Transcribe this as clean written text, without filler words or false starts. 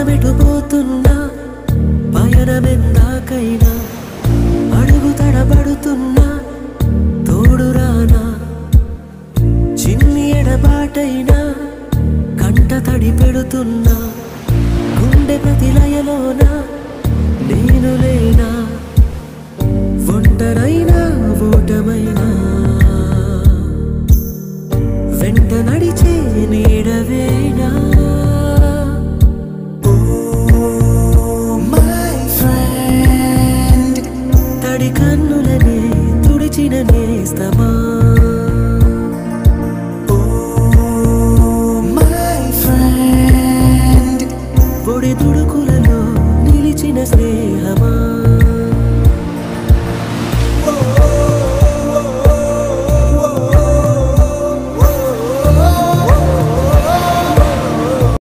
ప్రాణమెటుపోతున్నా పయనమెందాకైనా అడుగు తడబడుతున్నా తోడురానా చిన్ని ఎడబాటైనా కంట తడి పెడుతున్నా గుండె ప్రతిలయలోన నేను లేనా ఒంటరైనా ఓటమైనా వెంట నడిచే నీడవేనా తడి కన్నులనే తుడిచిన నేస్తమా